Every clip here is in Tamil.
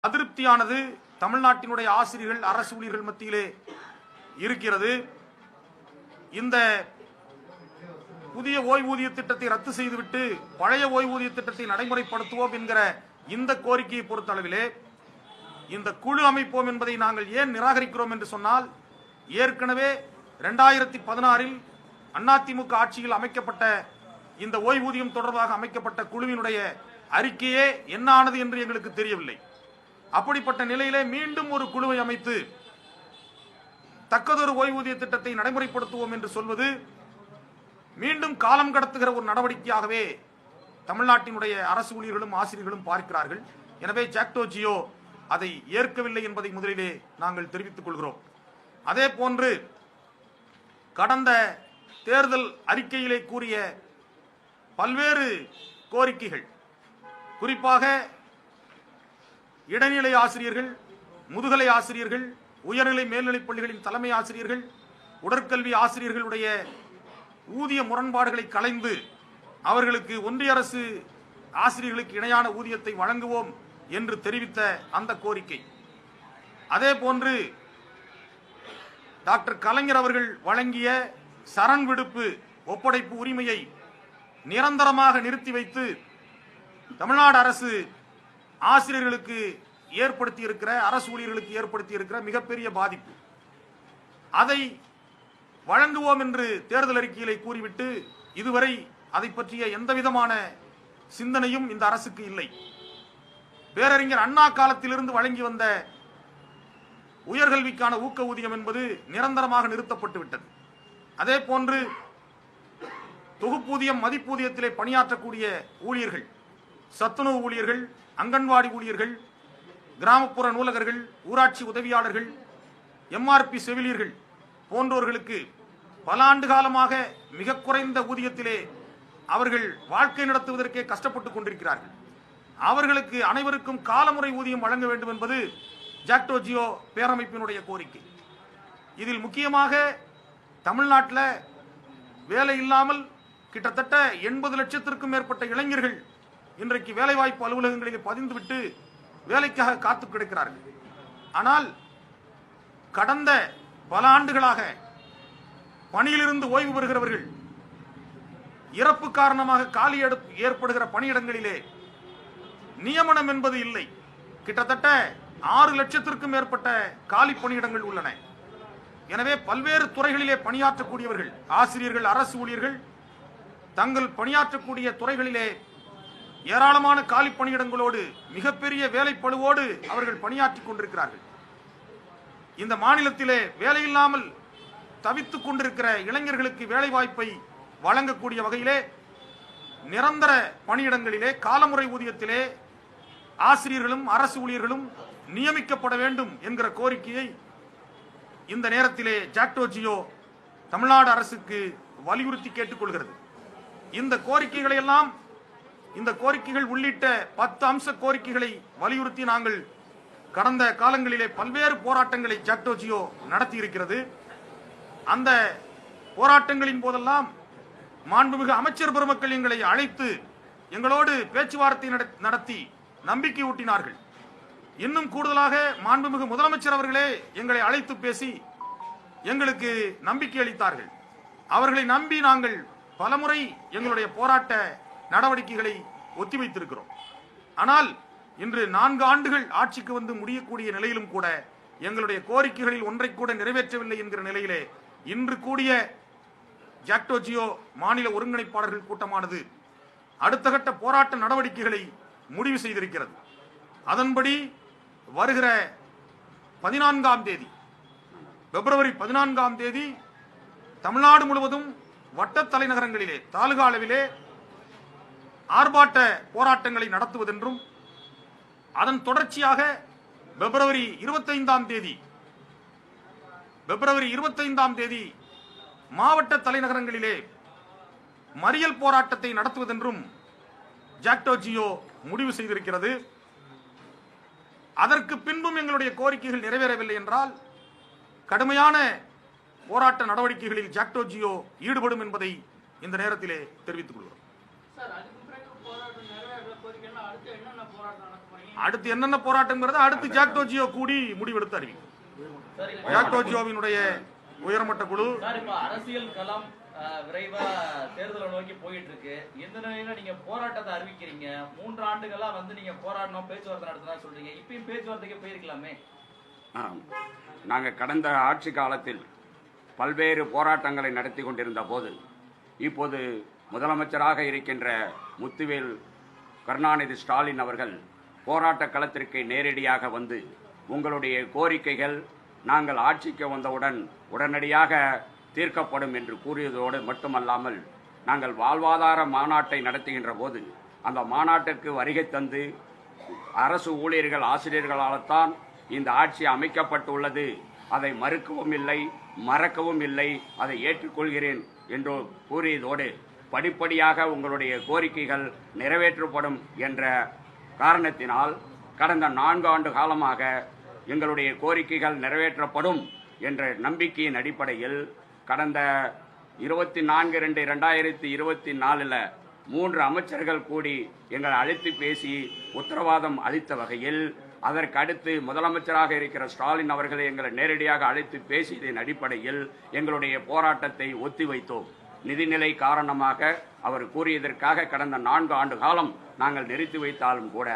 அதிருப்தியானது தமிழ்நாட்டினுடைய ஆசிரியர்கள், அரசு ஊழியர்கள் மத்தியிலே இருக்கிறது. இந்த புதிய ஓய்வூதிய திட்டத்தை ரத்து செய்துவிட்டு பழைய ஓய்வூதிய திட்டத்தை நடைமுறைப்படுத்துவோம் என்கிற இந்த கோரிக்கையை பொறுத்தளவிலே இந்த குழு அமைப்போம் என்பதை நாங்கள் ஏன் நிராகரிக்கிறோம் என்று சொன்னால், ஏற்கனவே 2016 அதிமுக ஆட்சியில் அமைக்கப்பட்ட இந்த ஓய்வூதியம் தொடர்பாக அமைக்கப்பட்ட குழுவினுடைய அறிக்கையே என்ன ஆனது என்று எங்களுக்கு தெரியவில்லை. அப்படிப்பட்ட நிலையிலே மீண்டும் ஒரு குழுவை அமைத்து தக்கதொரு ஓய்வூதிய திட்டத்தை நடைமுறைப்படுத்துவோம் என்று சொல்வது மீண்டும் காலம் கடத்துகிற ஒரு நடவடிக்கையாகவே தமிழ்நாட்டினுடைய அரசு ஊழியர்களும் ஆசிரியர்களும் பார்க்கிறார்கள். எனவே ஜாக்டோ ஜியோ அதை ஏற்கவில்லை என்பதை முதலிலே நாங்கள் தெரிவித்துக் கொள்கிறோம். அதே போன்று கடந்த தேர்தல் அறிக்கையிலே கூறிய பல்வேறு கோரிக்கைகள், குறிப்பாக இடைநிலை ஆசிரியர்கள், முதுகலை ஆசிரியர்கள், உயர்நிலை மேல்நிலைப் பள்ளிகளின் தலைமை ஆசிரியர்கள், உடற்கல்வி ஆசிரியர்களுடைய ஊதிய முரண்பாடுகளை களைந்து அவர்களுக்கு ஒன்றிய அரசு ஆசிரியர்களுக்கு இணையான ஊதியத்தை வழங்குவோம் என்று தெரிவித்த அந்த கோரிக்கை, அதே போன்று டாக்டர் கலைஞர் அவர்கள் வழங்கிய சரண் விடுப்பு ஒப்படைப்பு உரிமையை நிரந்தரமாக நிறுத்தி வைத்து தமிழ்நாடு அரசு ஆசிரியர்களுக்கு ஏற்படுத்தி இருக்கிற, அரசு ஊழியர்களுக்கு ஏற்படுத்தி இருக்கிற மிகப்பெரிய பாதிப்பு, அதை வழங்குவோம் என்று தேர்தல் அறிக்கையிலே கூறிவிட்டு இதுவரை அதை பற்றிய எந்தவிதமான சிந்தனையும் இந்த அரசுக்கு இல்லை. பேரறிஞர் அண்ணா காலத்திலிருந்து வழங்கி வந்த உயர்கல்விக்கான ஊக்க ஊதியம் என்பது நிரந்தரமாக நிறுத்தப்பட்டு விட்டது. அதே போன்று தொகுப்பூதியம், மதிப்பூதியத்திலே பணியாற்றக்கூடிய ஊழியர்கள், சத்துணவு ஊழியர்கள், அங்கன்வாடி ஊழியர்கள், கிராமப்புற நூலகர்கள், ஊராட்சி உதவியாளர்கள், எம்ஆர்பி செவிலியர்கள் போன்றோர்களுக்கு பல ஆண்டு காலமாக மிக குறைந்த ஊதியத்திலே அவர்கள் வாழ்க்கை நடத்துவதற்கே கஷ்டப்பட்டுக் கொண்டிருக்கிறார்கள். அவர்களுக்கு அனைவருக்கும் காலமுறை ஊதியம் வழங்க வேண்டும் என்பது ஜாக்டோ ஜியோ பேரமைப்பினுடைய கோரிக்கை. இதில் முக்கியமாக தமிழ்நாட்டில் வேலை இல்லாமல் கிட்டத்தட்ட 80 லட்சத்திற்கும் மேற்பட்ட இளைஞர்கள் இன்றைக்கு வேலைவாய்ப்பு அலுவலகங்களில் பதிந்துவிட்டு வேலைக்காக காத்து கிடக்கிறார்கள். ஆனால் கடந்த பல ஆண்டுகளாக பணியிலிருந்து ஓய்வு பெறுகிறவர்கள் இறப்பு காரணமாக காலி ஏற்படுகிற பணியிடங்களிலே நியமனம் என்பது இல்லை. கிட்டத்தட்ட 6 லட்சத்திற்கும் மேற்பட்ட காலி பணியிடங்கள் உள்ளன. எனவே பல்வேறு துறைகளிலே பணியாற்றக்கூடியவர்கள், ஆசிரியர்கள், அரசு ஊழியர்கள் தங்கள் பணியாற்றக்கூடிய துறைகளிலே ஏராளமான காலி பணியிடங்களோடு மிகப்பெரிய வேலைப்பளுவோடு அவர்கள் பணியாற்றிக் கொண்டிருக்கிறார்கள். இந்த மாநிலத்திலே வேலையில்லாமல் தவித்துக் கொண்டிருக்கிற இளைஞர்களுக்கு வேலை வாய்ப்பை வழங்கக்கூடிய வகையிலே நிரந்தர பணியிடங்களிலே காலமுறை ஊதியத்திலே ஆசிரியர்களும் அரசு ஊழியர்களும் நியமிக்கப்பட வேண்டும் என்கிற கோரிக்கையை இந்த நேரத்திலே ஜாக்டோ ஜியோ தமிழ்நாடு அரசுக்கு வலியுறுத்தி கேட்டுக்கொள்கிறது. இந்த கோரிக்கைகளை எல்லாம், இந்த கோரிக்கைகள் உள்ளிட்ட 10 அம்ச கோரிக்கைகளை வலியுறுத்தி நாங்கள் கடந்த காலங்களிலே பல்வேறு போராட்டங்களை ஜாக்டோ ஜியோ நடத்தி இருக்கிறது. அந்த போராட்டங்களின் போதெல்லாம் மாண்புமிகு அமைச்சர் பெருமக்கள் எங்களை அழைத்து எங்களோடு பேச்சுவார்த்தை நடத்தி நம்பிக்கை ஊட்டினார்கள். இன்னும் கூடுதலாக மாண்புமிகு முதலமைச்சர் அவர்களே எங்களை அழைத்து பேசி எங்களுக்கு நம்பிக்கை அளித்தார்கள். அவர்களை நம்பி நாங்கள் பலமுறை எங்களுடைய போராட்ட நடவடிக்கைகளை ஒத்திவைத்திருக்கிறோம். ஆனால் இன்று 4 ஆண்டுகள் ஆட்சிக்கு வந்து முடியக்கூடிய நிலையிலும் கூட எங்களுடைய கோரிக்கைகளில் ஒன்றை கூட நிறைவேற்றவில்லை என்கிற நிலையிலே இன்று கூடிய ஜாக்டோ ஜியோ மாநில ஒருங்கிணைப்பாளர்கள் கூட்டமானது அடுத்த கட்ட போராட்ட நடவடிக்கைகளை முடிவு செய்திருக்கிறது. அதன்படி வருகிற 14ஆம் தேதி, பிப்ரவரி 14ஆம் தேதி தமிழ்நாடு முழுவதும் வட்ட தலைநகரங்களிலே, தாலுகா அளவிலே ஆர்ப்பாட்ட போராட்டங்களை நடத்துவதென்றும், அதன் தொடர்ச்சியாக பிப்ரவரி 25ஆம் தேதி மாவட்ட தலைநகரங்களிலே மறியல் போராட்டத்தை நடத்துவதென்றும் ஜாக்டோ ஜியோ முடிவு செய்திருக்கிறது. அதற்கு பின்பும் எங்களுடைய கோரிக்கைகள் நிறைவேறவில்லை என்றால் கடுமையான போராட்ட நடவடிக்கைகளில் ஜாக்டோ ஜியோ ஈடுபடும் என்பதை இந்த நேரத்திலே தெரிவித்துக் கொள்கிறோம். அடுத்து என்னென்ன போராட்டம்ங்கிறத அடுத்து ஜாக்டோ ஜியோ கூடி முடிவெடுத்து அறிவிக்கும். ஜாக்டோ ஜியோவினுடைய உயர்மட்ட குழு அரசியல் களம் விரைவா தேர்தலை நோக்கி போயிட்டு இருக்கு. எந்த நிலையில நீங்க போராட்டத்தை அறிவிக்கிறீங்க? 3 ஆண்டுகளா நீங்க போராடணும், பேச்சுவார்த்தை நடத்தினா சொல்றீங்க. இப்பயும் பேச்சுவார்த்தைக்கு போயிருக்கலாமே. நாங்கள் கடந்த ஆட்சி காலத்தில் பல்வேறு போராட்டங்களை நடத்தி கொண்டிருந்த போது இப்போது முதலமைச்சராக இருக்கின்ற முத்துவேல் கருணாநிதி ஸ்டாலின் அவர்கள் போராட்ட களத்திற்கு நேரடியாக வந்து உங்களுடைய கோரிக்கைகள் நாங்கள் ஆட்சிக்கு வந்தவுடன் உடனடியாக தீர்க்கப்படும் என்று கூறியதோடு மட்டுமல்லாமல் நாங்கள் வாழ்வாதார மாநாட்டை நடத்துகின்ற போது அந்த மாநாட்டுக்கு வருகை தந்து அரசு ஊழியர்கள் ஆசிரியர்களால் தான் இந்த ஆட்சி அமைக்கப்பட்டுள்ளது, அதை மறுக்கவும் இல்லை மறக்கவும் இல்லை, அதை ஏற்றுக்கொள்கிறேன் என்று கூறியதோடு படிப்படியாக உங்களுடைய கோரிக்கைகள் நிறைவேற்றப்படும் என்ற காரணத்தினால் கடந்த 4 ஆண்டு காலமாக எங்களுடைய கோரிக்கைகள் நிறைவேற்றப்படும் என்ற நம்பிக்கையின் அடிப்படையில் கடந்த 24/2/2024 3 அமைச்சர்கள் கூடி எங்களை அழைத்து பேசி உத்தரவாதம் அளித்த வகையில் அதற்கு அடுத்து முதலமைச்சராக இருக்கிற ஸ்டாலின் அவர்களை எங்களை நேரடியாக அழைத்து பேசியதன் அடிப்படையில் எங்களுடைய போராட்டத்தை ஒத்திவைத்தோம். நிதிநிலை காரணமாக அவர் கூறியதற்காக கடந்த 4 ஆண்டு காலம் நாங்கள் நிறுத்தி வைத்தாலும் கூட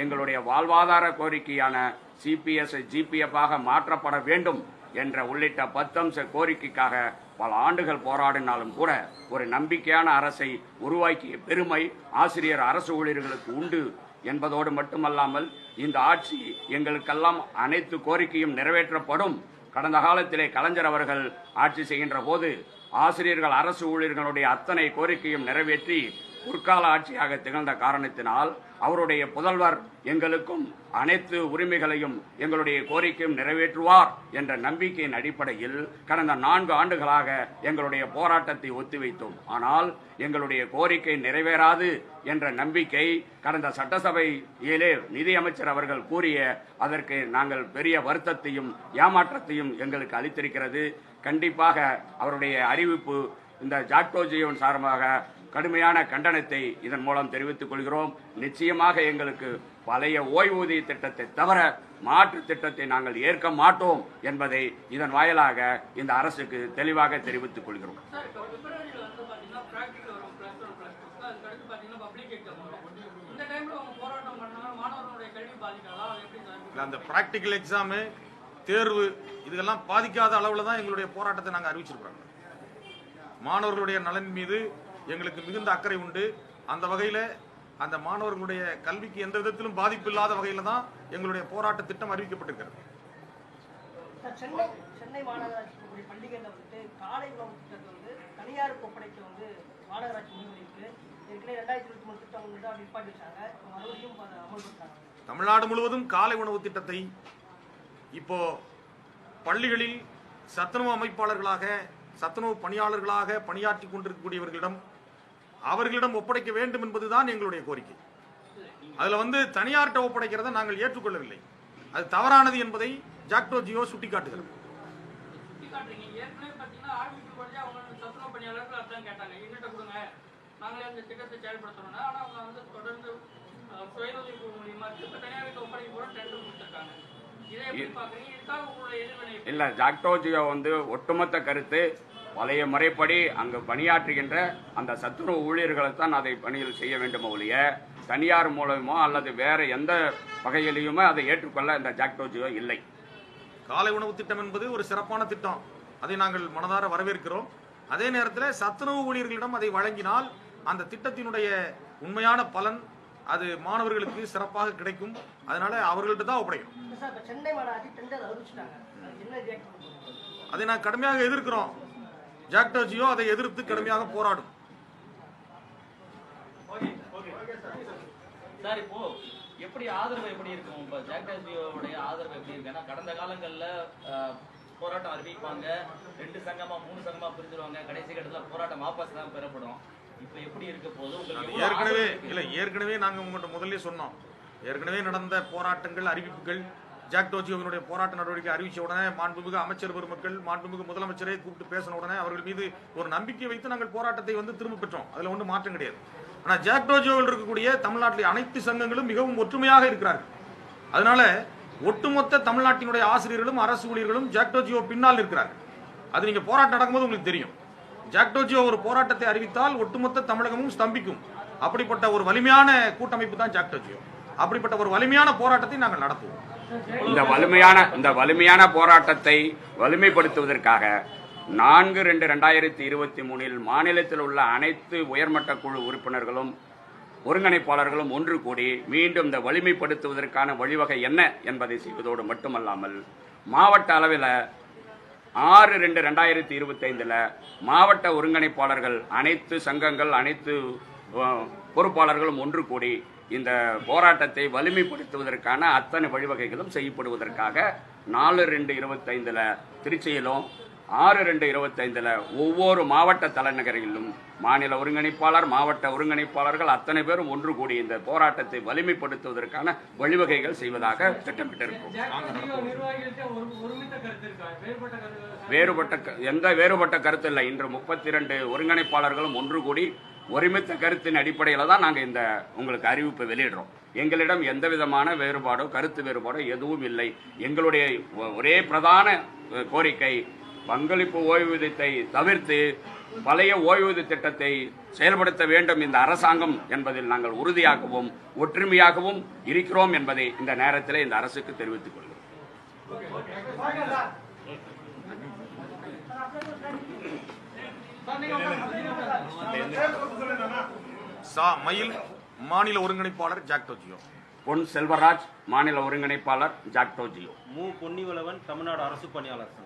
எங்களுடைய வாழ்வாதார கோரிக்கையான சிபிஎஸ் ஜிபிஎஃப் ஆக மாற்றப்பட வேண்டும் என்ற உள்ளிட்ட 10 அம்ச கோரிக்கைக்காக பல ஆண்டுகள் போராடினாலும் கூட ஒரு நம்பிக்கையான அரசை உருவாக்கிய பெருமை ஆசிரியர் அரசு ஊழியர்களுக்கு உண்டு என்பதோடு மட்டுமல்லாமல் இந்த ஆட்சி எங்களுக்கெல்லாம் அனைத்து கோரிக்கையும் நிறைவேற்றப்படும். கடந்த காலத்திலே கலைஞர் அவர்கள் ஆட்சி செய்கின்ற போது ஆசிரியர்கள் அரசு ஊழியர்களுடைய அத்தனை கோரிக்கையும் நிறைவேற்றி பொற்கால ஆட்சியாக திகழ்ந்த காரணத்தினால் அவருடைய புதல்வர் எங்களுக்கும் அனைத்து உரிமைகளையும் எங்களுடைய கோரிக்கையும் நிறைவேற்றுவார் என்ற நம்பிக்கையின் அடிப்படையில் கடந்த 4 ஆண்டுகளாக எங்களுடைய போராட்டத்தை ஒத்திவைத்தோம். ஆனால் எங்களுடைய கோரிக்கை நிறைவேறாது என்ற நம்பிக்கை கடந்த சட்டசபையிலே நிதியமைச்சர் அவர்கள் கூறிய அதற்கு நாங்கள் பெரிய வருத்தத்தையும் ஏமாற்றத்தையும் எங்களுக்கு அளித்திருக்கிறது. கண்டிப்பாக அவருடைய அறிவிப்பு இந்த ஜாக்டோ ஜியோவின் சார்பாக கடுமையான கண்டனத்தை இதன் மூலம் தெரிவித்துக் கொள்கிறோம். நிச்சயமாக எங்களுக்கு பழைய ஓய்வூதிய திட்டத்தை தவிர மாற்று திட்டத்தை நாங்கள் ஏற்க மாட்டோம் என்பதை இதன் வாயிலாக இந்த அரசுக்கு தெளிவாக தெரிவித்துக் கொள்கிறோம். அந்த பிராக்டிகல் எக்ஸாமு தேர்வு இதெல்லாம் பாதிக்காத அளவில் தான் எங்களுடைய போராட்டத்தை நாங்கள் அறிவிச்சிருக்கிறோம். மாணவர்களுடைய நலன் மீது எங்களுக்கு மிகுந்த அக்கறை உண்டு. அந்த வகையில் அந்த மாணவர்களுடைய கல்விக்கு எந்த விதத்திலும் பாதிப்பு இல்லாத வகையில் தான் எங்களுடைய போராட்ட திட்டம் அறிவிக்கப்பட்டிருக்கிறது. சென்னை மாநகராட்சி பள்ளிகளில் காலை உணவு திட்டத்தை தனியாருக்கு ஒப்படைக்க மாநகராட்சி முடிவெடுத்து ஏற்கனவே 2023 திட்டம் நிப்பாட்டி வச்சாங்க, மறுபடியும் அமல்படுத்தாங்க. தமிழ்நாடு முழுவதும் காலை உணவு திட்டத்தை இப்போ பள்ளிகளில் சத்துணவு அமைப்பாளர்களாக சத்துணவு பணியாளர்களாக பணியாற்றி கொண்டிருக்கக்கூடியவர்களிடம் ஒப்படைக்க வேண்டும் என்பதுதான் எங்களுடைய கோரிக்கை. அதுல தனியார்கிட்ட ஒப்படைக்கிறத நாங்கள் ஏற்றுக்கொள்ளவில்லை. அது தவறானது என்பதை ஜாக்டோ ஜியோ சுட்டிக்காட்டுகிறது. இல்ல, ஜாக்டோ ஜியோ ஒட்டுமொத்த கருத்து பழைய முறைப்படி அங்கு பணியாற்றுகின்ற அந்த சத்துணவு ஊழியர்களை தான் அதை பணியில் செய்ய வேண்டும் ஒழிய தனியார் மூலமோ அல்லது வேற எந்த வகையிலையுமே அதை ஏற்றுக்கொள்ள இந்த ஜாக்டோ ஜியோ இல்லை. காலை உணவு திட்டம் என்பது ஒரு சிறப்பான திட்டம், அதை நாங்கள் மனதார வரவேற்கிறோம். அதே நேரத்தில் சத்துணவு ஊழியர்களிடம் அதை வழங்கினால் அந்த திட்டத்தினுடைய உண்மையான பலன் அது மாணவர்களுக்கு சிறப்பாக கிடைக்கும். அதனால அவர்கள்ட்ட தான் ஒப்படைக்கணும். அதை நான் கடுமையாக எதிர்க்கிறோம். ஜாக்டோ ஜியோ அதை எதிர்த்து கடுமையாக போராடும். சார், இப்போ எப்படி ஆதரவு எப்படி இருக்கும்? இப்போ ஜாக்டோ ஜியோவுடைய ஆதரவு எப்படி இருக்கு? ஏன்னா கடந்த காலங்களில் போராட்டம் அறிவிப்பாங்க, 2 சங்கமா 3 சங்கமா பிரிஞ்சிருவாங்க, கடைசி கட்டத்தில் போராட்டம் வாபஸ் தான் பெறப்படும். இப்போ எப்படி இருக்க போது? ஏற்கனவே நாங்கள் உங்கள்கிட்ட முதல்ல சொன்னோம். ஏற்கனவே நடந்த போராட்டங்கள் அறிவிப்புகள் ஜாக்டோ ஜியோவினுடைய போராட்ட நடவடிக்கை அறிவிச்ச உடனே மாண்புமிகு அமைச்சர் பெருமக்கள் மாண்புமிகு முதலமைச்சரை கூப்பிட்டு பேசின உடனே அவர்கள் மீது ஒரு நம்பிக்கை வைத்து நாங்கள் போராட்டத்தை திரும்ப பெற்றோம். அதுல ஒன்றும் மாற்றம் கிடையாது. ஆனால் ஜாக்டோ ஜியோவில் இருக்கக்கூடிய தமிழ்நாட்டில் அனைத்து சங்கங்களும் மிகவும் ஒற்றுமையாக இருக்கிறார்கள். அதனால ஒட்டுமொத்த தமிழ்நாட்டினுடைய ஆசிரியர்களும் அரசு ஊழியர்களும் ஜாக்டோ பின்னால் இருக்கிறார்கள். அது நீங்க போராட்டம் நடக்கும்போது உங்களுக்கு தெரியும். ஜாக்டோ ஒரு போராட்டத்தை அறிவித்தால் ஒட்டுமொத்த தமிழகமும் ஸ்தம்பிக்கும். அப்படிப்பட்ட ஒரு வலிமையான கூட்டமைப்பு தான் ஜாக்டோ. அப்படிப்பட்ட ஒரு வலிமையான போராட்டத்தை நாங்கள் நடத்துவோம். இந்த வலிமையான போராட்டத்தை வலிமைப்படுத்துவதற்காக 4/2/2023 மாநிலத்தில் உள்ள அனைத்து உயர்மட்ட குழு உறுப்பினர்களும் ஒருங்கிணைப்பாளர்களும் ஒன்று கூடி மீண்டும் இந்த வலிமைப்படுத்துவதற்கான வழிவகை என்ன என்பதை செய்வதோடு மட்டுமல்லாமல் மாவட்ட அளவில் 6/2/2025 மாவட்ட ஒருங்கிணைப்பாளர்கள் அனைத்து சங்கங்கள் அனைத்து பொறுப்பாளர்களும் ஒன்று கூடி இந்த போராட்டத்தை வலிமைப்படுத்துவதற்கான அத்தனை வழிவகைகளும் செய்யப்படுவதற்காக 4/2/25 திருச்சியிலும் 6/2/25 ஒவ்வொரு மாவட்ட தலைநகரிலும் மாநில ஒருங்கிணைப்பாளர் மாவட்ட ஒருங்கிணைப்பாளர்கள் அத்தனை பேரும் ஒன்று கூடி இந்த போராட்டத்தை வலிமைப்படுத்துவதற்கான வழிவகைகள் செய்வதாக திட்டமிட்டிருக்கிறோம். எந்த வேறுபட்ட கருத்து இல்லை. இன்று 32 ஒருங்கிணைப்பாளர்களும் ஒன்று கூடி ஒருமித்த கருத்தின் அடிப்படையில் தான் நாங்கள் இந்த உங்களுக்கு அறிவிப்பை வெளியிடுறோம். எங்களிடம் எந்த விதமான வேறுபாடோ கருத்து வேறுபாடோ எதுவும் இல்லை. எங்களுடைய ஒரே பிரதான கோரிக்கை பங்களிப்பு ஓய்வூதியத்தை தவிர்த்து பழைய ஓய்வூதிய திட்டத்தை செயல்படுத்த வேண்டும் இந்த அரசாங்கம் என்பதில் நாங்கள் உறுதியாகவும் ஒற்றுமையாகவும் இருக்கிறோம் என்பதை இந்த நேரத்தில் இந்த அரசுக்கு தெரிவித்துக் கொள்கிறோம். மயில் மாநில ஒருங்கிணைப்பாளர் ஜாக்டோ. பொன் செல்வராஜ் மாநில ஒருங்கிணைப்பாளர் ஜாக்டோ. மு பொன்னிவளவன் தமிழ்நாடு அரசு பணியாளர் சங்கம்.